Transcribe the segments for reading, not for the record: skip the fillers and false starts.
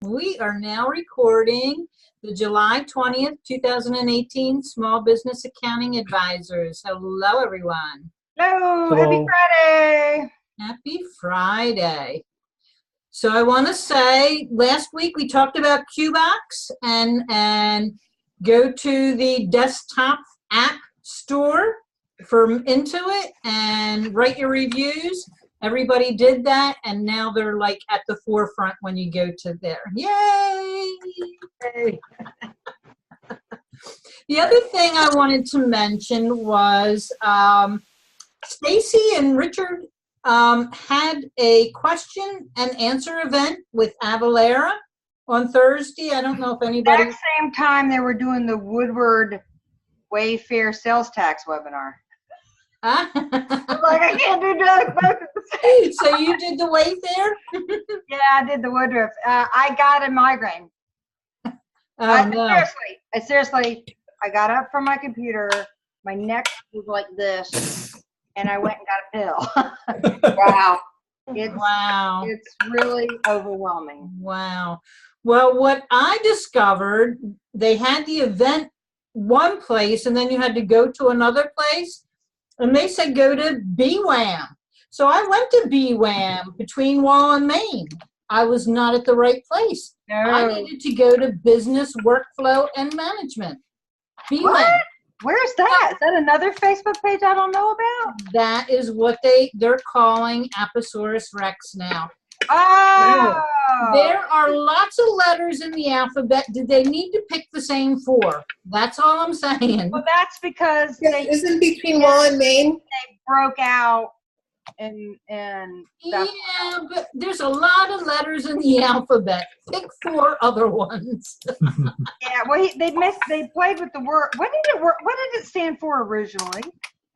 We are now recording the July 20th, 2018 Small Business Accounting Advisors. Hello, everyone. Hello, happy Friday. Happy Friday. So I want to say, last week we talked about QBox and go to the desktop app store for Intuit and write your reviews. Everybody did that, and now they're like at the forefront when you go to there. Yay! The other thing I wanted to mention was Stacy and Richard had a question and answer event with Avalara on Thursday. I don't know if anybody... At the same time they were doing the Woodward Wayfair sales tax webinar. I'm like, I can't do both at the same time. So you did the Wayfair? Yeah, I did the Woodruff. I got a migraine. Oh, no. Seriously, I got up from my computer, my neck was like this, and I went and got a pill. Wow. It's really overwhelming. Wow. Well, what I discovered, they had the event one place, and then you had to go to another place. And they said, go to BWAM. So I went to BWAM, Between Wall and Main. I was not at the right place. No. I needed to go to Business Workflow and Management. BWAM. What? Where's that? Is that another Facebook page I don't know about? That is what they're calling Apposaurus Rex now. Oh! There are lots of letters in the alphabet. Did they need to pick the same four? That's all I'm saying. Well, that's because isn't Between Wall and Main? They broke out and yeah, but there's a lot of letters in the alphabet. Pick four other ones. Yeah, well, they played with the word. What did it stand for originally?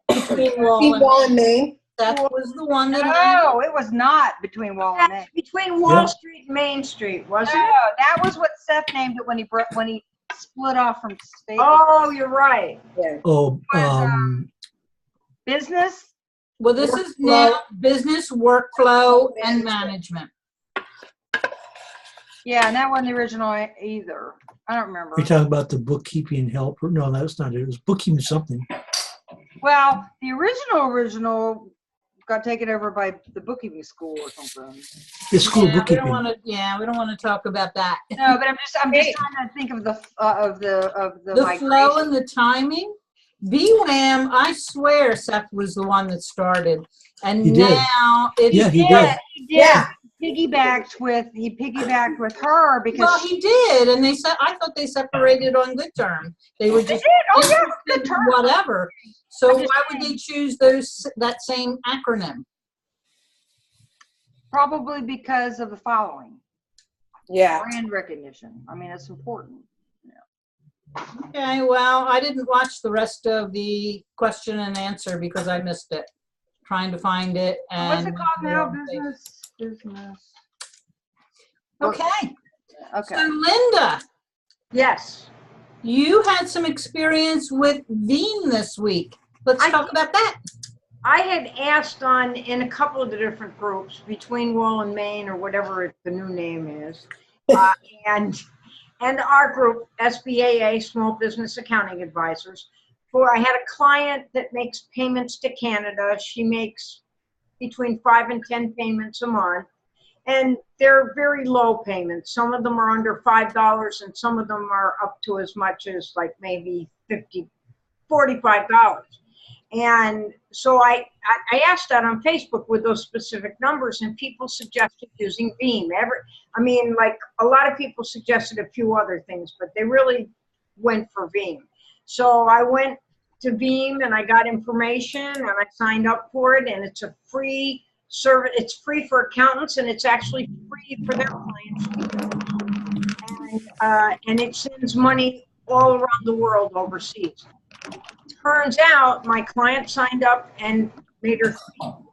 Between Wall and Main. That was the one that No, it was not Between Wall and Main. Between Wall Street and Main Street, wasn't it? No, that was what Seth named it when he split off from State. Oh, you're right. Yeah. Oh, Business. Well, this is now Business Workflow and Management. Yeah, and that wasn't the original either. I don't remember. you're talking about the bookkeeping helper? No, that's not it. It was bookkeeping something. Well, the original got taken over by the bookkeeping school or something. The school of We bookkeeping. don't want to talk about that. No, but I'm just trying to think of the The flow and the timing. BWAM, I swear Seth was the one that started. And He did. now it's Yeah, he did. Yeah. He piggybacked with her because well, he did, and I thought they separated on good terms. They were just good terms. whatever. So why would they choose that same acronym? Probably because of the following. Yeah. Brand recognition. I mean, it's important. Okay, well, I didn't watch the rest of the question and answer because I missed it. Trying to find it. And What's it called now? Business. Okay. Okay. So Linda, Yes. you had some experience with Veem this week. Let's talk about that. I had asked in a couple of the different groups, Between Wall and Main or whatever the new name is, and our group, SBAA, Small Business Accounting Advisors, I had a client that makes payments to Canada. She makes between 5 and 10 payments a month, and they're very low payments. Some of them are under $5, and some of them are up to as much as like maybe $45. And so I asked that on Facebook with those specific numbers, and people suggested using Veem. Like a lot of people suggested a few other things, but they really went for Veem. So I went to Veem and I got information and I signed up for it, and it's a free service. It's free for accountants, and it's actually free for their clients. And it sends money all around the world overseas. Turns out my client signed up and made her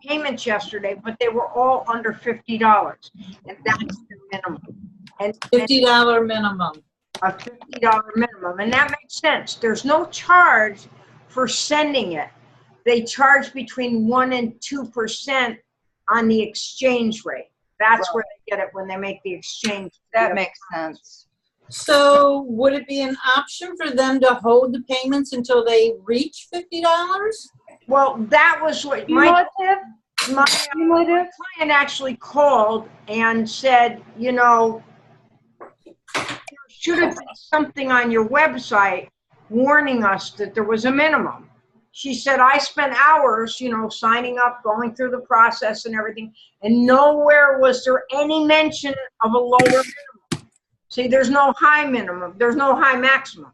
payments yesterday, but they were all under $50, and that's the minimum. And $50 minimum. A $50 minimum, and that makes sense. There's no charge for sending it. They charge between 1% and 2% on the exchange rate. That's where they get it when they make the exchange. That makes sense. So would it be an option for them to hold the payments until they reach $50? Well, that was what my client actually called and said, you know, there should have been something on your website warning us that there was a minimum. She said, I spent hours, you know, signing up, going through the process and everything, and nowhere was there any mention of a lower minimum. See, there's no high minimum. There's no high maximum.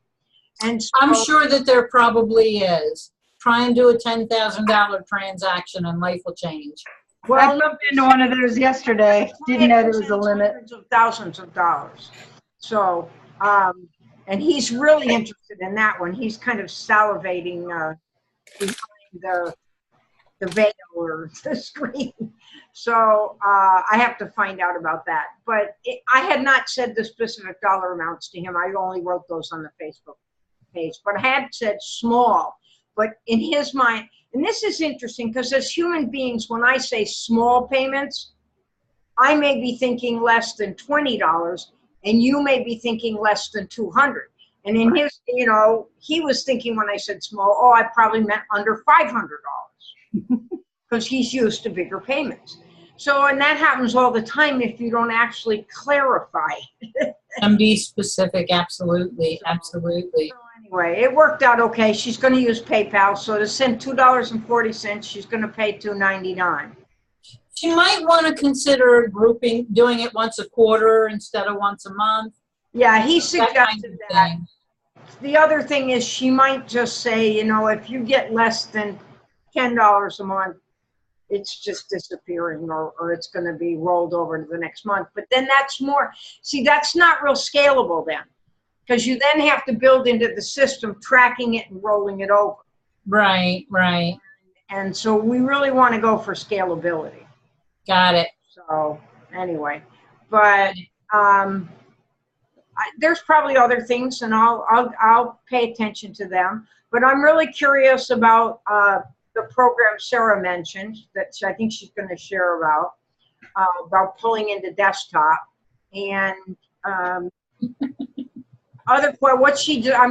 And so, I'm sure that there probably is. Try and do a $10,000 transaction and life will change. Well, I looked into one of those yesterday. Didn't know there was a limit. Hundreds of thousands of dollars. So, and he's really interested in that one. He's kind of salivating behind the veil or the screen. So I have to find out about that. But I had not said the specific dollar amounts to him. I only wrote those on the Facebook page. But I had said small. But in his mind, and this is interesting because as human beings, when I say small payments, I may be thinking less than $20 and you may be thinking less than $200. And in his, you know, he was thinking when I said small, oh, I probably meant under $500 because he's used to bigger payments. So, and that happens all the time if you don't actually clarify. And be specific, absolutely, absolutely. So anyway, it worked out okay. She's going to use PayPal, so to send $2.40, she's going to pay $2.99. She might want to consider doing it once a quarter instead of once a month. Yeah, he suggested that. Thing. The other thing is she might just say, you know, if you get less than $10 a month, it's just disappearing or it's going to be rolled over to the next month. But then that's more, see, that's not real scalable then because you then have to build into the system tracking it and rolling it over. Right, right. And so we really want to go for scalability. Got it. So anyway, but there's probably other things and I'll pay attention to them. But I'm really curious about the program Sara mentioned that I think she's going to share about pulling into desktop and I'm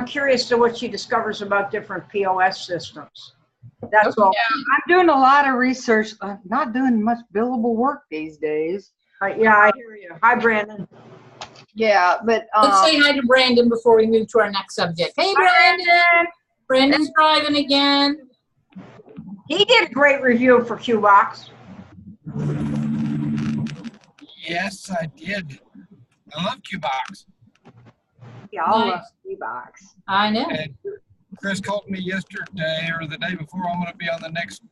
curious to what she discovers about different POS systems. That's all. Yeah, I'm doing a lot of research. I'm not doing much billable work these days. Yeah, I hear you. Hi, Brandon. Yeah, but let's say hi to Brandon before we move to our next subject. Hey, Brandon. Brandon's driving again. He did a great review for QBox. Yes, I did. I love QBox. Yeah, I Nice. love QBox. I know. And Chris called me yesterday or the day before. I'm going to be on the next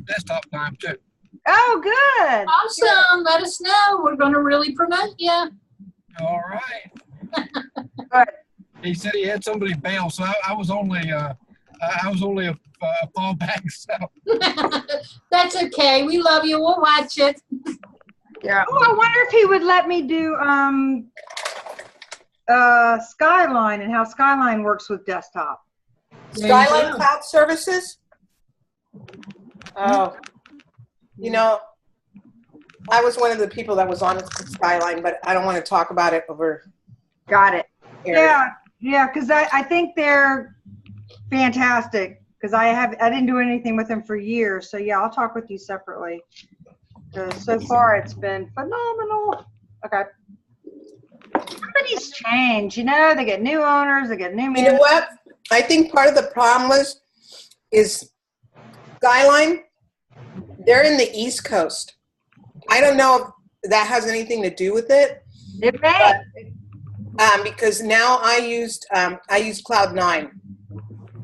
desktop time too. Oh, good. Awesome. Let us know. We're going to really promote you. All right. Good. He said he had somebody bail, so I was only a fallback. So That's okay. We love you. We'll watch it. Yeah. Oh, I wonder if he would let me do Skyline and how Skyline works with desktop. Skyline Cloud Services? Oh, you know, I was one of the people that was on Skyline, but I don't want to talk about it over Got it. here. Yeah, because I think they're fantastic. Because I didn't do anything with them for years, so yeah, I'll talk with you separately. So far, it's been phenomenal. Okay. Companies change, you know. They get new owners, they get new You know managers. what? I think part of the problem is Skyline, they're in the East Coast. I don't know if that has anything to do with it. It may. Because now I used Cloud9.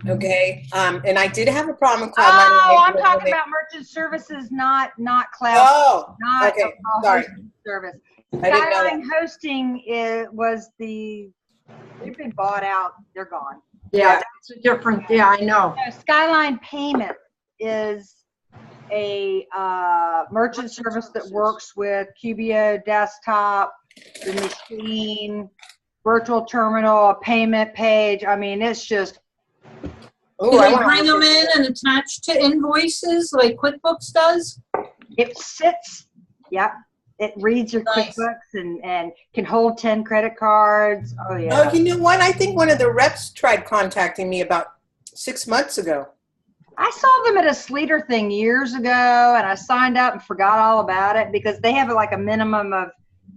Okay. And I did have a problem with Cloud9. Oh, I'm talking about merchant services, not cloud. Oh, not okay. a Sorry. hosting service. I didn't know Skyline hosting they've been bought out. They're gone. Yeah, that's a different. Yeah, I know. So Skyline Payment is a merchant service that works with QBO desktop, the machine, virtual terminal, a payment page. I mean, it's just. Oh, Do I they wanna bring look them at in and attach to invoices like QuickBooks does? It sits. Yep. It reads your Nice. QuickBooks and can hold 10 credit cards. Oh, Oh, yeah. you know what? I think one of the reps tried contacting me about 6 months ago. I saw them at a Sleater thing years ago, and I signed up and forgot all about it because they have like a minimum of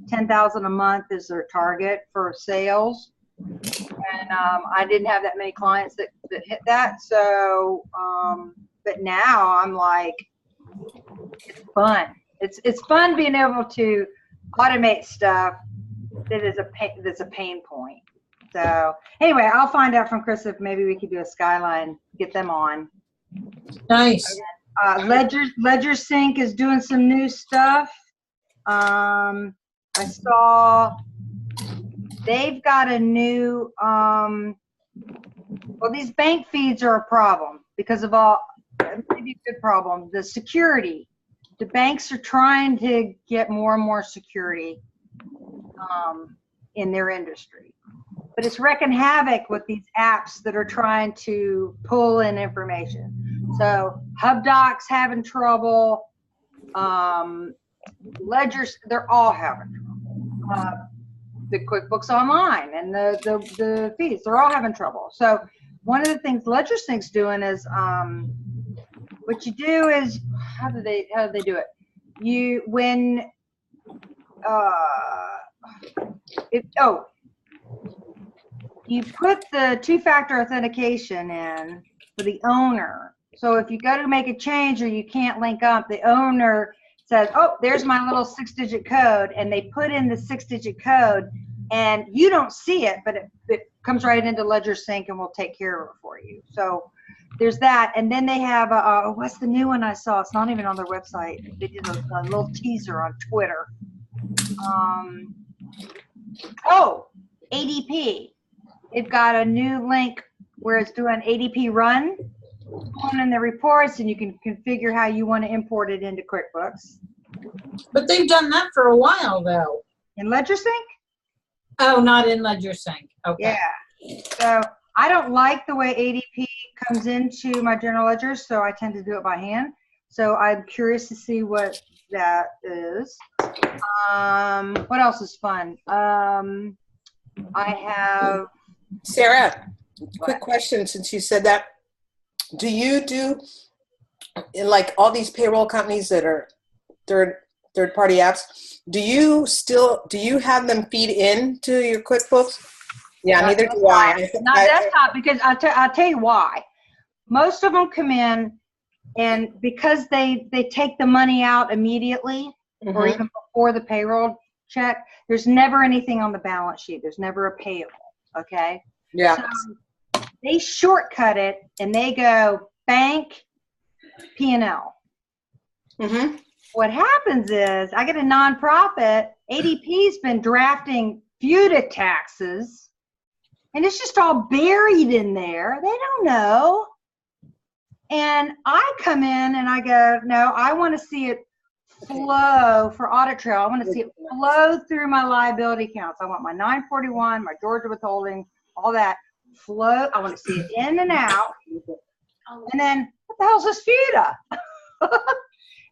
10,000 a month is their target for sales. And I didn't have that many clients that hit that. So, but now I'm like, it's fun. It's fun being able to automate stuff that is that's a pain point. So anyway, I'll find out from Chris if maybe we could do a Skyline, get them on. Nice. Ledger Sync is doing some new stuff. I saw they've got a new, well, these bank feeds are a problem because of maybe a good problem. The security. The banks are trying to get more and more security in their industry. But it's wreaking havoc with these apps that are trying to pull in information. So HubDoc's having trouble. Ledgers, they're all having trouble. The QuickBooks Online and the feeds, they're all having trouble. So one of the things Ledger Sync's doing is what you do is how do they do it? You you put the two-factor authentication in for the owner. So if you go to make a change or you can't link up, the owner says, oh, there's my little 6-digit code, and they put in the 6-digit code, and you don't see it, but it comes right into Ledger Sync and will take care of it for you. So there's that, and then they have what's the new one I saw? It's not even on their website. They did a little teaser on Twitter. ADP. They've got a new link where it's doing ADP run in the reports, and you can configure how you want to import it into QuickBooks. But they've done that for a while, though. In Ledger Sync? Oh, not in Ledger Sync. Okay. Yeah. So I don't like the way ADP comes into my general ledger, so I tend to do it by hand. So I'm curious to see what that is. What else is fun? I have... Sarah, quick question since you said that. Do you do, in like all these payroll companies that are third-party apps, do you have them feed into your QuickBooks? Yeah, Not neither desktop. do I. Not desktop, because I'll tell you why. Most of them come in, and because they take the money out immediately, or even before the payroll check, there's never anything on the balance sheet. There's never a payable, okay? Yeah. So they shortcut it, and they go bank, P&L. What happens is, I get a nonprofit, ADP's been drafting FUTA taxes, and it's just all buried in there. They don't know. And I come in and I go, no, I want to see it flow for audit trail. I want to see it flow through my liability accounts. I want my 941, my Georgia withholding, all that flow. I want to see it in and out. And then, what the hell's this FUTA?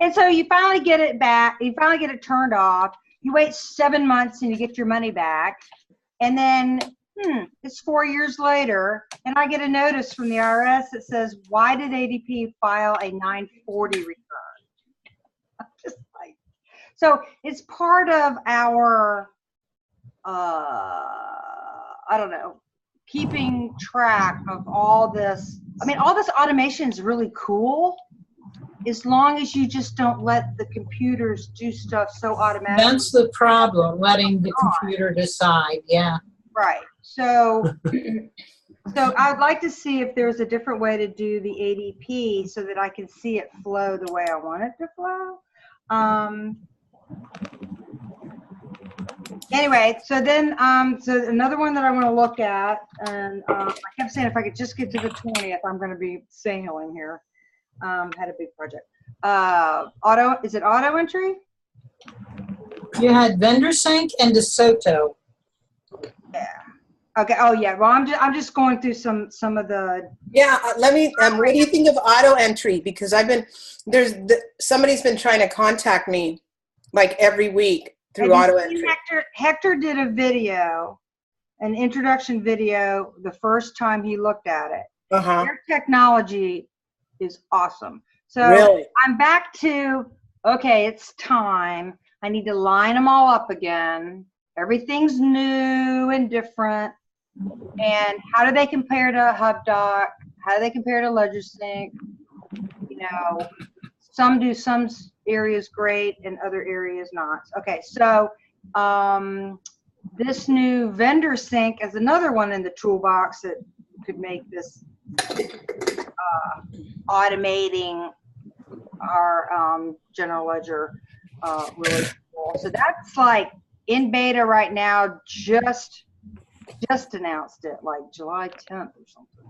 And so you finally get it back. You finally get it turned off. You wait 7 months and you get your money back. And then, it's 4 years later, and I get a notice from the IRS that says, why did ADP file a 940 return? I'm just like, so it's part of our, I don't know, keeping track of all this. I mean, all this automation is really cool, as long as you just don't let the computers do stuff so automatically. That's the problem, letting the computer decide. Yeah. Right. So, so I'd like to see if there's a different way to do the ADP so that I can see it flow the way I want it to flow. Anyway, so then, so another one that I want to look at, and I kept saying if I could just get to the 20th, I'm going to be sailing here. Had a big project. Is it auto entry? You had Vendor Sync and DeSoto. Yeah. Okay. Oh yeah. Well, I'm just going through some of the. Yeah. Let me. What do you think of auto entry? Because somebody's been trying to contact me like every week through Have you auto seen entry. Hector did a video, an introduction video, the first time he looked at it. Uh-huh. Their technology is awesome. So Really? I'm back to, okay, it's time. I need to line them all up again. Everything's new and different. And how do they compare to HubDoc? How do they compare to LedgerSync? You know, some do some areas great and other areas not. Okay, so this new vendor sync is another one in the toolbox that could make this automating our general ledger really cool. So that's like in beta right now, just announced it like July 10th or something.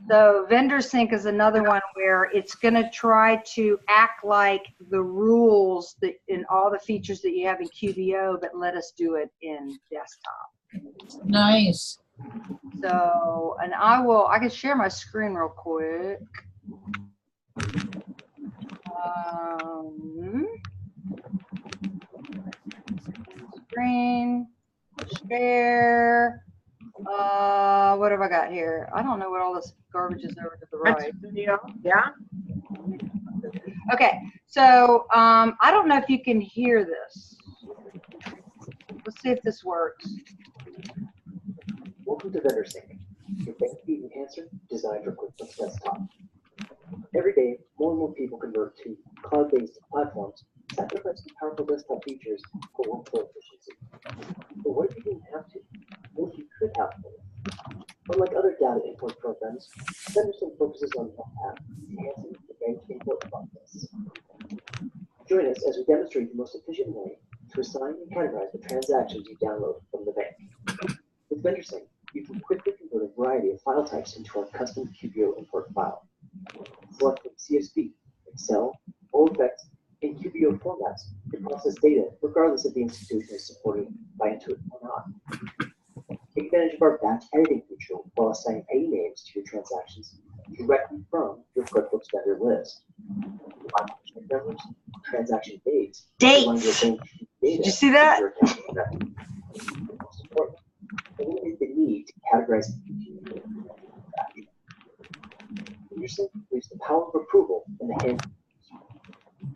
So vendor sync is another one where it's going to try to act like the rules that in all the features that you have in QBO, but let us do it in desktop. Nice. So, and I can share my screen real quick. Screen, share. What have I got here? I don't know what all this garbage is over to the right. Yeah. Okay, so I don't know if you can hear this. Let's see if this works. Welcome to Vendor Sync, your bank feed enhancer designed for QuickBooks Desktop. Every day, more and more people convert to cloud-based platforms, sacrificing powerful desktop features for workflow efficiency. But what if you didn't have to? What if you could have both? Unlike other data import programs, Vendor Sync focuses on one path, enhancing the bank import process. Join us as we demonstrate the most efficient way to assign and categorize the transactions you download from the bank. With Vendor Sync, you can quickly convert a variety of file types into our custom QBO import file. Select from CSV, Excel, OFX, and QBO formats to process data regardless if the institution is supported by Intuit or not. Take advantage of our batch editing feature while assigning pay names to your transactions directly from your QuickBooks vendor list. Numbers, transaction dates. Dates. Did you see that? Most important, eliminate the need to categorize Vendor Sync leaves the power of approval in the hands of users.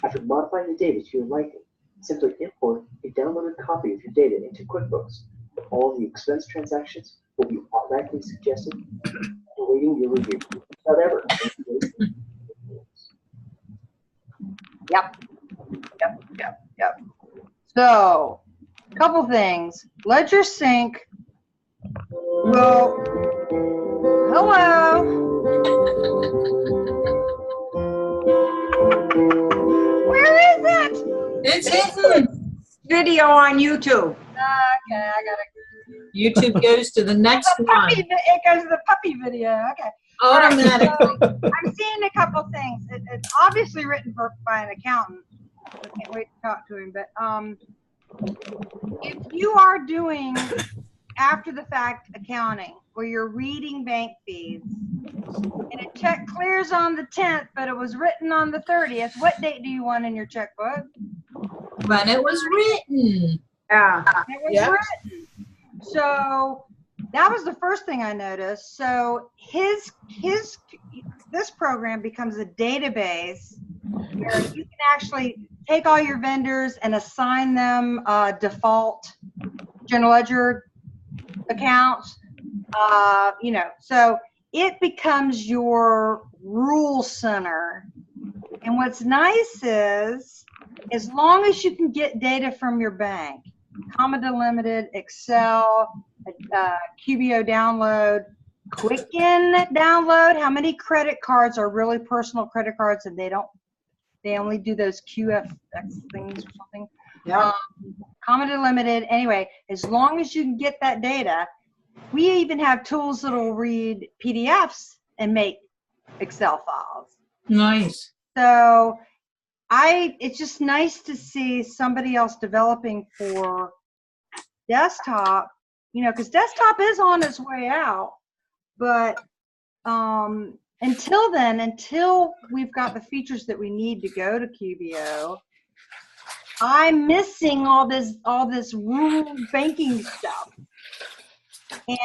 After modifying the data to your liking, simply import a downloaded copy of your data into QuickBooks. All the expense transactions will be automatically suggested, awaiting your review. Whatever. Yep. So, a couple things. LedgerSync will. Hello. Where is it? It's hidden. Video on YouTube. Okay, I gotta. YouTube goes to the next one. It goes to the puppy video. Okay. Automatically. So, I'm seeing a couple things. It's obviously written by an accountant. I can't wait to talk to him. But if you are doing after the fact accounting where you're reading bank feeds and a check clears on the 10th, but it was written on the 30th, what date do you want in your checkbook? When it was written. Yeah. It was written. So that was the first thing I noticed. So this program becomes a database where you can actually take all your vendors and assign them default general ledger accounts. So it becomes your rule center. And what's nice is, as long as you can get data from your bank, comma delimited, Excel, QBO download, Quicken download, how many credit cards are really personal credit cards and they only do those QFX things or something. Yeah. Comma delimited, anyway, as long as you can get that data, we even have tools that will read PDFs and make Excel files. Nice. So it's just nice to see somebody else developing for desktop, because desktop is on its way out. But until then, until we've got the features that we need to go to QBO, I'm missing all this rural banking stuff.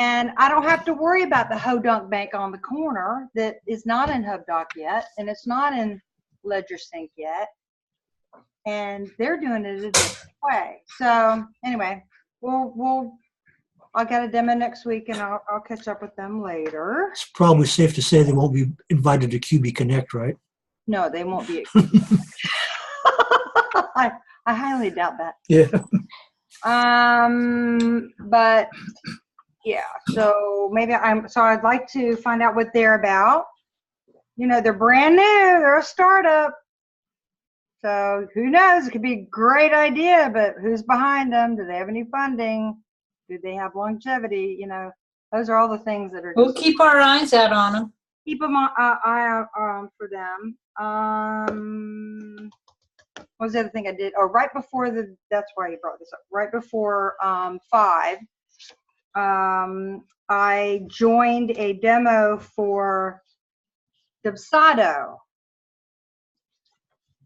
And I don't have to worry about the Hodunk Bank on the corner that is not in HubDoc yet, and it's not in LedgerSync yet. And they're doing it a different way. So anyway, I got a demo next week, and I'll catch up with them later. It's probably safe to say they won't be invited to QB Connect, right? No, they won't be. I highly doubt that. Yeah. But yeah, so maybe I'd like to find out what they're about. You know, they're brand new, they're a startup. So who knows? It could be a great idea, but who's behind them? Do they have any funding? Do they have longevity? You know, those are all the things that are. We'll keep our eyes out on them. Keep them eye out for them. What was the other thing I did? Oh, right before that's why you brought this up. Right before 5, I joined a demo for Dubsado,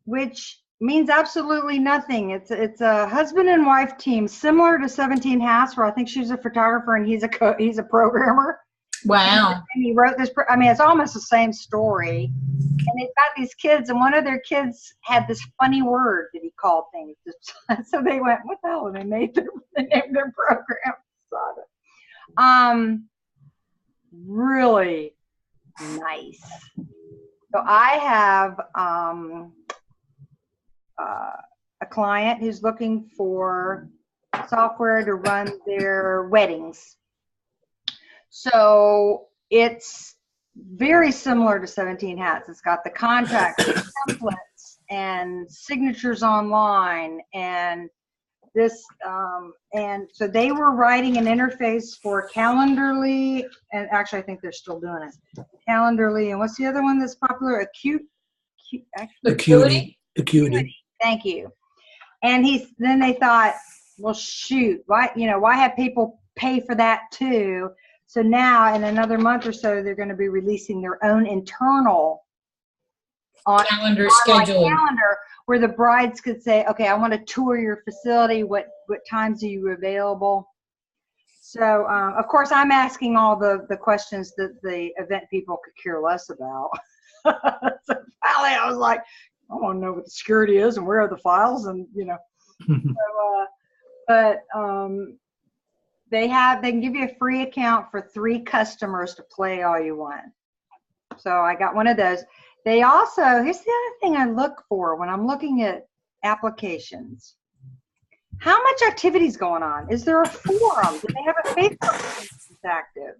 which means absolutely nothing. It's a husband and wife team similar to 17 Hats, where I think she's a photographer and he's a programmer. Wow. And he wrote this. I mean, it's almost the same story. And they've got these kids, and one of their kids had this funny word that he called things. So they went, "What the hell?" And they named their program. Really nice. So I have a client who's looking for software to run their weddings. So it's very similar to 17 Hats. It's got the contacts, templates, and signatures online, and this. And so they were writing an interface for Calendarly, and actually I think they're still doing it. Calendarly, and what's the other one that's popular? Acuity. Thank you. And then they thought, well, shoot, why have people pay for that too? So now, in another month or so, they're going to be releasing their own internal calendar scheduling calendar, where the brides could say, "Okay, I want to tour your facility. What times are you available?" So, of course, I'm asking all the questions that the event people could care less about. So finally, I was like, I want to know what the security is and where are the files, and they can give you a free account for 3 customers to play all you want. So I got one of those. They also, here's the other thing I look for when I'm looking at applications. How much activity is going on? Is there a forum? Do they have a Facebook page that's active?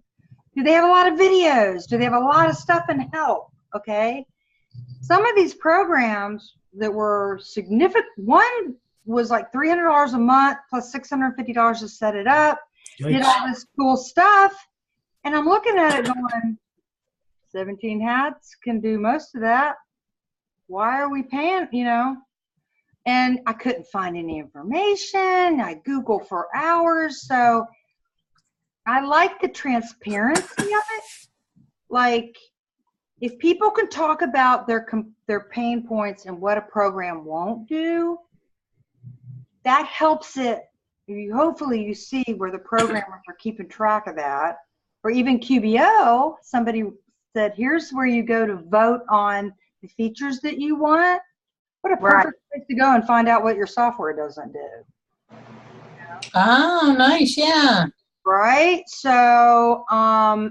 Do they have a lot of videos? Do they have a lot of stuff and help? Okay. Some of these programs that were significant, one was like $300 a month plus $650 to set it up. Yikes. Did all this cool stuff. And I'm looking at it going, 17 Hats can do most of that. Why are we paying, And I couldn't find any information. I Googled for hours. So I like the transparency of it. Like, if people can talk about their pain points and what a program won't do, that helps it. Hopefully you see where the programmers are keeping track of that. Or even QBO, somebody said, here's where you go to vote on the features that you want. What a perfect place to go and find out what your software doesn't do. Oh, nice. Yeah. Right. So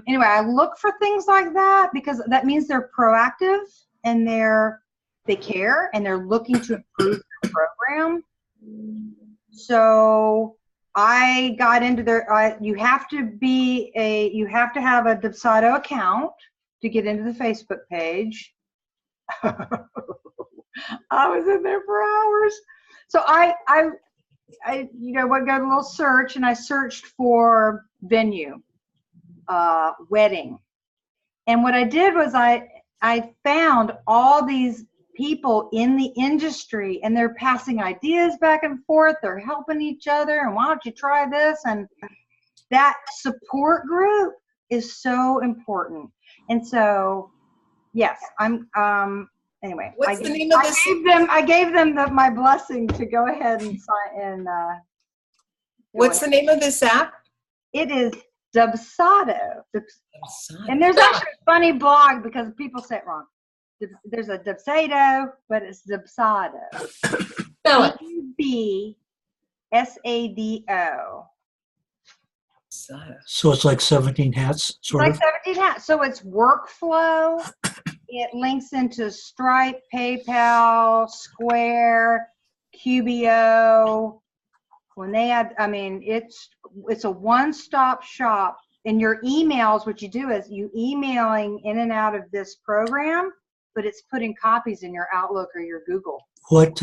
anyway, I look for things like that because that means they're proactive and they care and they're looking to improve their program. So I got into you have to have a Dubsado account to get into the Facebook page. I was in there for hours. So I would go to a little search, and I searched for venue, wedding. And what I did was I found all these people in the industry, and they're passing ideas back and forth. They're helping each other, and why don't you try this? And that support group is so important. And so, yes, and anyway, What's the name of this? I gave them my blessing to go ahead and sign and What's the name of this app? it is Dubsado. And there's actually a funny blog because people say it wrong. There's a Dubsado, but it's Dubsado. Spell it. Dubsado. So it's like 17 hats, sort of. 17 hats. So it's workflow. It links into Stripe, PayPal, Square, QBO. When they add, I mean, it's a one-stop shop. In your emails, what you do is you emailing in and out of this program, but it's putting copies in your Outlook or your Google. What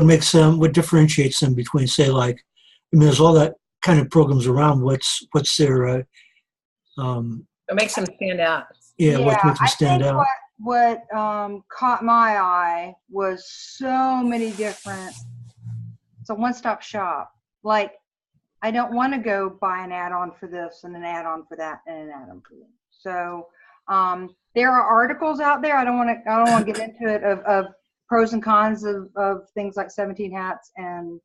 makes them? What differentiates them between, say, like, I mean, there's all that kind of programs around. What's their? What makes them stand out? Yeah, what makes them stand out? What caught my eye was so many different. It's a one-stop shop. Like, I don't want to go buy an add-on for this and an add-on for that and an add-on for that. So there are articles out there. I don't want to get into it of pros and cons of things like 17 hats and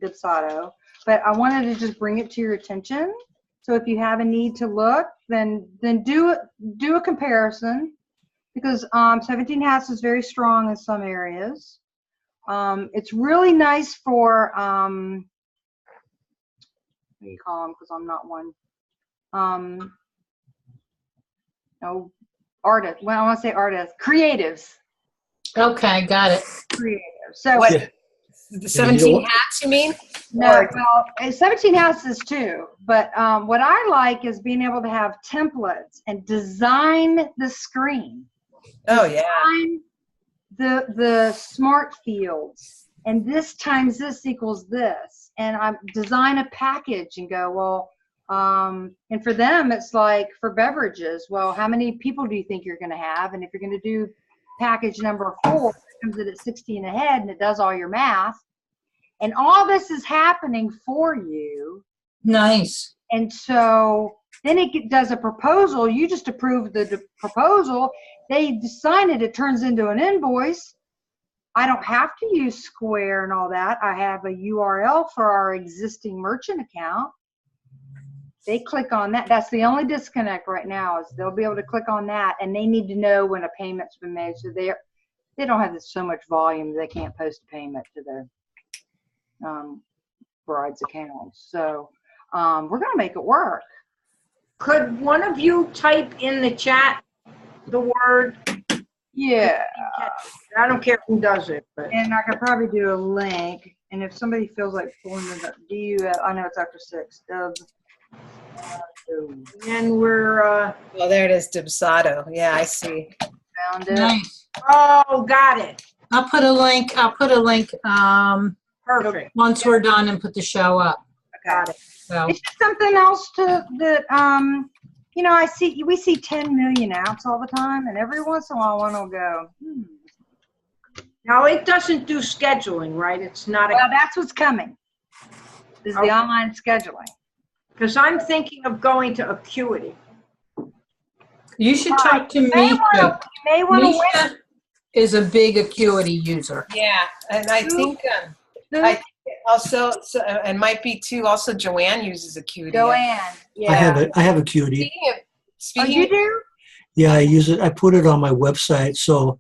Dubsado, but I wanted to just bring it to your attention. So if you have a need to look, then do a comparison, because 17 hats is very strong in some areas. It's really nice for what do you call them? Because I'm not one. No, artists. Well, I want to say artists. Creatives. Okay, got it. Creative. So What? The 17 hats, you mean? no, well, 17 hats is too. But what I like is being able to have templates and design the screen. Oh, yeah. Design the smart fields. And this times this equals this. And I design a package and go, well, and for them, it's like for beverages, well, how many people do you think you're going to have? And if you're going to do package number 4, it comes in at 16 ahead and it does all your math. And all this is happening for you. Nice. And so then it does a proposal. You just approve the proposal. They sign it. It turns into an invoice. I don't have to use Square and all that. I have a URL for our existing merchant account. They click on that. That's the only disconnect right now, is they'll be able to click on that, and they need to know when a payment's been made. So they don't have so much volume they can't post a payment to their bride's account. So we're going to make it work. Could one of you type in the chat the word? Yeah. I don't care who does it, but. And I could probably do a link. And if somebody feels like pulling it up, I know it's after 6. And we're Oh, there it is, Dubsado. Yeah, I see. Found it. Nice. oh, got it. I'll put a link. Perfect. Once we're done and put the show up. Got it. So It's just something else that you know, we see 10 million apps all the time, and every once in a while one will go, Now it doesn't do scheduling, right? It's not well, that's what's coming. Is the online scheduling. because I'm thinking of going to Acuity. you should talk to You may Misha. want to Misha is a big Acuity user. Yeah, and I think also, and might be too, also Joanne uses Acuity. Joanne. Yeah. I have Acuity. Speaking You of, do? Yeah, I use it. I put it on my website, so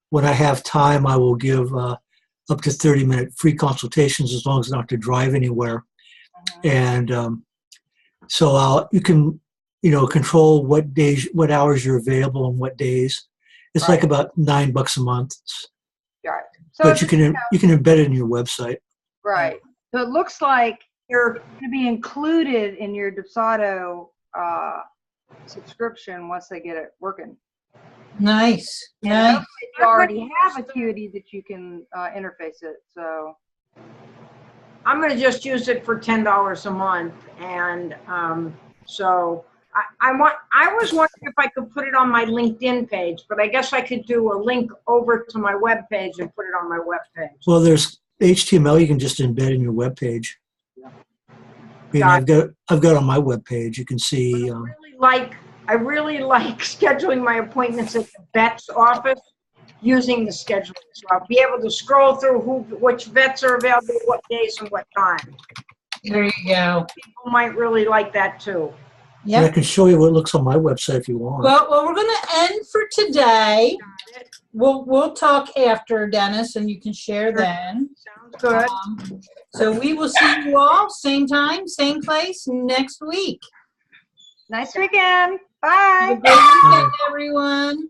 when I have time, I will give up to 30-minute free consultations, as long as I don't have to drive anywhere. And so you can, control what days, what hours you're available and what days. It's like about $9 a month. Right. So But you can embed it in your website. right. So it looks like you're going to be included in your Dubsado subscription once they get it working. Nice. And Nice. hopefully you already have Acuity that you can interface it. So I'm going to just use it for $10 a month, and so I was wondering if I could put it on my LinkedIn page, but I guess I could do a link over to my web page and put it on my web page. Well, there's HTML you can just embed in your web page. I've got on my web page. You can see. I really like scheduling my appointments at the vet's office using the scheduling. So I'll be able to scroll through which vets are available, what days and what time. There you go. People might really like that too. And I Yep. can show you what it looks on my website if you want. Well, we're going to end for today. We'll talk after, Dennis, and you can share then. Sounds good. So we will see you all same time, same place next week. Nice weekend. Have Bye. a great weekend, everyone.